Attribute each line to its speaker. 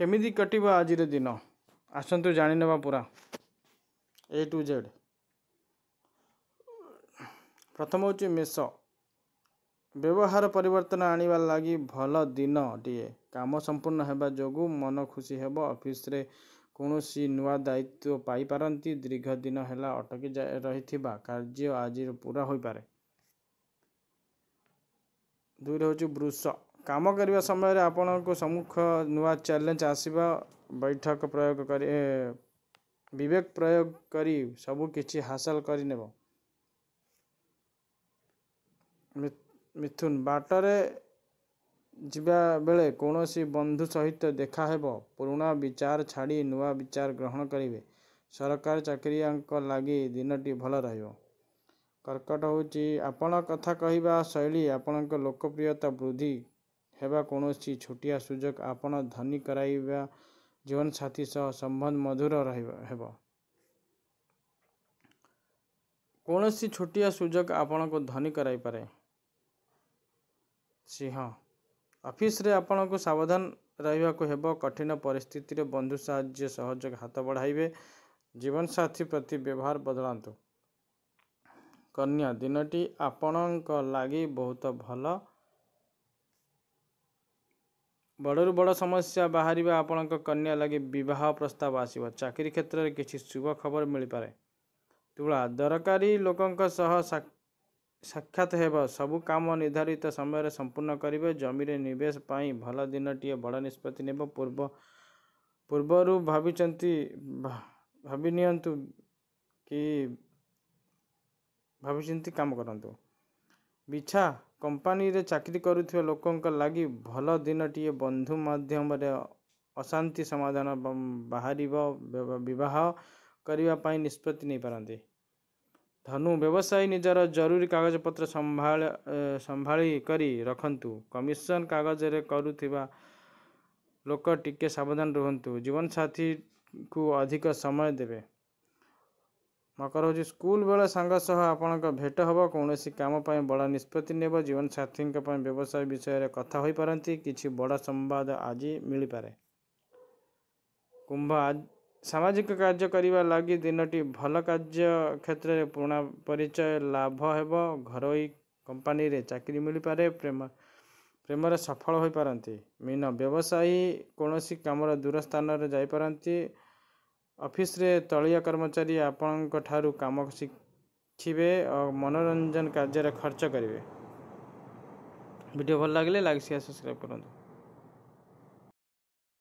Speaker 1: केमिति कटिब आज दिन आसतु जाणीनवा पूरा ए टू जेड। प्रथम हूँ मेष। व्यवहार परिवर्तन आनिबार लगी भल दिन टीए काम संपूर्ण होगा जोगु मन खुशी हेब। ऑफिस रे कौनसी नुआ दायित्व पाई पारंती। दीर्घ दिन है अटकी रही कार्य आज पूरा हो पारे। दुई हूँ वृष। काम करने समय आपण को सम्मुख नुआ चैलेंज आसवा। बैठक प्रयोग कर विवेक प्रयोग करी सबु किछि हासिल कर नेब। मिथुन। बाटरे जिबा बेले कौनसी बंधु सहित देखा हेब। पुराना विचार छाड़ी नुआ विचार ग्रहण करेंगे। सरकारी चाकरिया लगी दिनटी भल रहिबो। कर्कट हूँ आपण कथा कहवा शैली आपण लोकप्रियता वृद्धि हेबा। कौनसी छोटिया सुजोग आपण धनी कराइबा। जीवन साथी सह संबंध मधुर हेब। कौनसी छोटिया सुजोग आपण को धनी कराई पारे। सिंह। ऑफिस रे आपण को सावधान रहिबा को हेब। कठिन परिस्थिति रे बंधु साहाय्य सहयोग हाथ बढ़ाइबे। जीवन साथी प्रति व्यवहार बदलांतु। कन्या। दिनटी आपणक लागी बहुत भल। बड़रू बड़ समस्या बाहर आपणक कन्या लगी विवाह प्रस्ताव आसीबो। चाकरी क्षेत्र में किसी शुभ खबर मिल पारे। तुला। दरकारी लोकंक सह साक्षात हेब। सबु काम निर्धारित समय संपूर्ण करेंगे। जमी रे निवेश पाई भल दिनटीए बड़ निष्पत्ति नेब। पूर्वरु भाविचिंती काम करंतु। बिछा। कंपनी रे चाकरी करुथिबा लोकंक लागी भल दिनटीए बंधु माध्यम रे अशांति समाधान बाहरिबो। विवाह करिबा पाई निष्पत्ति नहीं पारंती। धनु। व्यवसायी निजर जरूरी कागज पत्र संभाली करी रखंतु। कमिशन कागज रे करुथिबा लोक टिके सावधान रुहंतु। जीवन साथी को अधिक समय देवे। मकर हूँ स्कूल बेले सांग सह आपण भेट हम। कौन काम बड़ा निष्पत्ति नेब। जीवन साथी व्यवसाय विषय रे कथा हो पारंती। किछि बड़ा संवाद आज मिल पारे। कुंभ। सामाजिक कार्य करने लगी दिनटी भल। कार्य क्षेत्र में पुराना परिचय लाभ हेब। घरोई कंपनी रे चाकरी मिल पारे। प्रेम रे सफल हो पारंती। मीन। व्यवसायी कौनसी काम दूर स्थान रे जाई पारंती। ऑफिस रे तलिया कर्मचारी आपणक ठारू काम शिखिबे और मनोरंजन कार्य रे खर्च करेंगे। वीडियो भल लगे लाइक शेयर सब्सक्राइब करंतु।